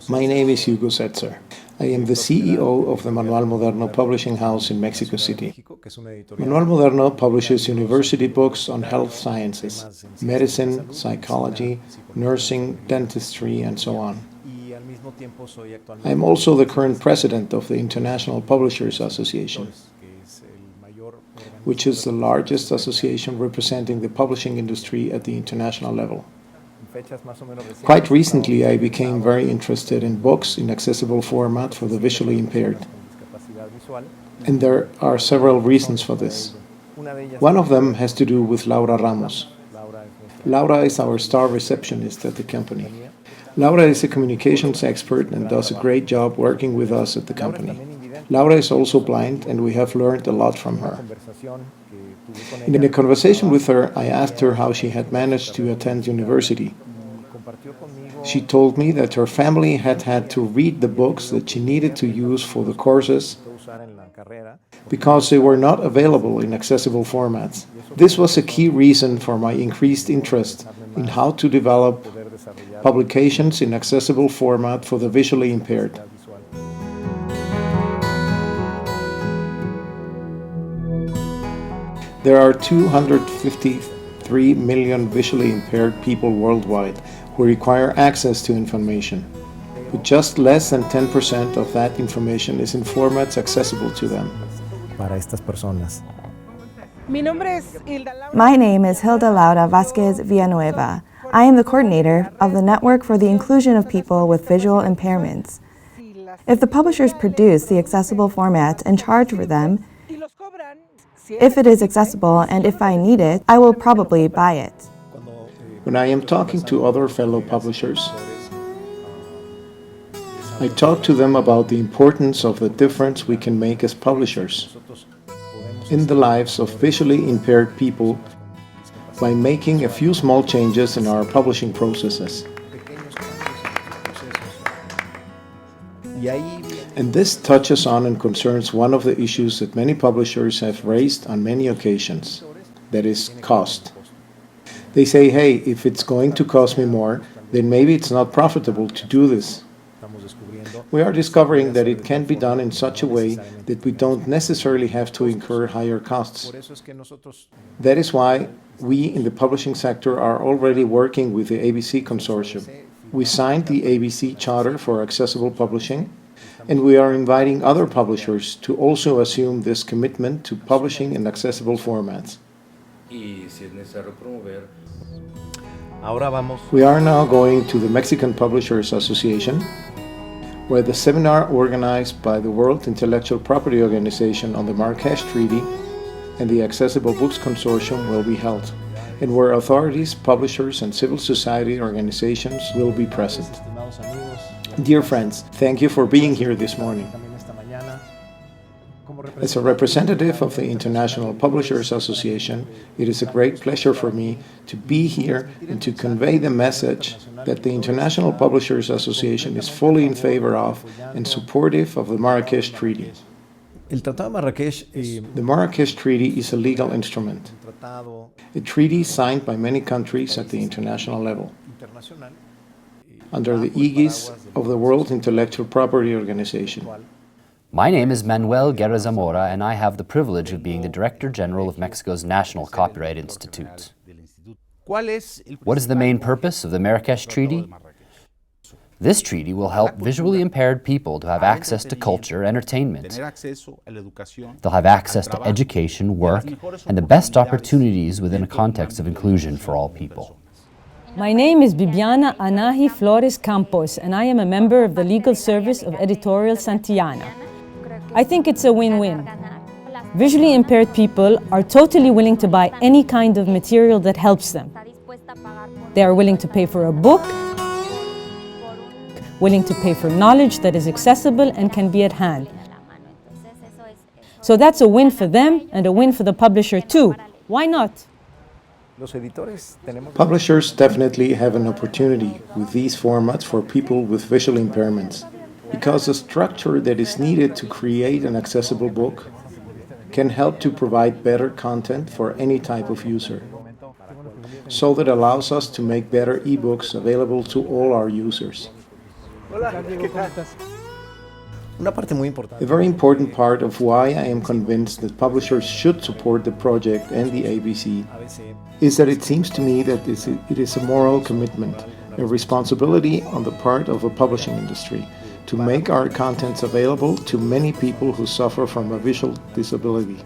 My name is Hugo Setzer. I am the CEO of the Manual Moderno publishing house in Mexico City. Manual Moderno publishes university books on health sciences, medicine, psychology, nursing, dentistry, and so on. I am also the current president of the International Publishers Association, which is the largest association representing the publishing industry at the international level. Quite recently, I became very interested in books in accessible format for the visually impaired. And there are several reasons for this. One of them has to do with Laura Ramos. Laura is our star receptionist at the company. Laura is a communications expert and does a great job working with us at the company. Laura is also blind, and we have learned a lot from her. In a conversation with her, I asked her how she had managed to attend university. She told me that her family had had to read the books that she needed to use for the courses because they were not available in accessible formats. This was a key reason for my increased interest in how to develop publications in accessible format for the visually impaired. There are 253 million visually impaired people worldwide who require access to information, but just less than 10% of that information is in formats accessible to them. My name is Hilda Laura Vázquez Villanueva. I am the coordinator of the Network for the Inclusion of People with Visual Impairments. If the publishers produce the accessible formats and charge for them, if it is accessible and if I need it, I will probably buy it. When I am talking to other fellow publishers, I talk to them about the importance of the difference we can make as publishers in the lives of visually impaired people by making a few small changes in our publishing processes. And this touches on and concerns one of the issues that many publishers have raised on many occasions, that is, cost. They say, hey, if it's going to cost me more, then maybe it's not profitable to do this. We are discovering that it can be done in such a way that we don't necessarily have to incur higher costs. That is why we in the publishing sector are already working with the ABC Consortium. We signed the ABC Charter for Accessible Publishing, and we are inviting other publishers to also assume this commitment to publishing in accessible formats. We are now going to the Mexican Publishers Association, where the seminar organized by the World Intellectual Property Organization on the Marrakesh Treaty and the Accessible Books Consortium will be held, and where authorities, publishers, and civil society organizations will be present. Dear friends, thank you for being here this morning. As a representative of the International Publishers Association, it is a great pleasure for me to be here and to convey the message that the International Publishers Association is fully in favor of and supportive of the Marrakesh Treaty. The Marrakesh Treaty is a legal instrument, a treaty signed by many countries at the international level, under the aegis of the World Intellectual Property Organization. My name is Manuel Guerra Zamora, and I have the privilege of being the Director General of Mexico's National Copyright Institute. What is the main purpose of the Marrakesh Treaty? This treaty will help visually impaired people to have access to culture, entertainment. They'll have access to education, work, and the best opportunities within a context of inclusion for all people. My name is Bibiana Anahi Flores Campos, and I am a member of the Legal Service of Editorial Santillana. I think it's a win-win. Visually impaired people are totally willing to buy any kind of material that helps them. They are willing to pay for a book, willing to pay for knowledge that is accessible and can be at hand. So that's a win for them and a win for the publisher too. Why not? Publishers definitely have an opportunity with these formats for people with visual impairments, because the structure that is needed to create an accessible book can help to provide better content for any type of user, so that allows us to make better ebooks available to all our users. A very important part of why I am convinced that publishers should support the project and the ABC is that it seems to me that it is a moral commitment, a responsibility on the part of a publishing industry to make our contents available to many people who suffer from a visual disability.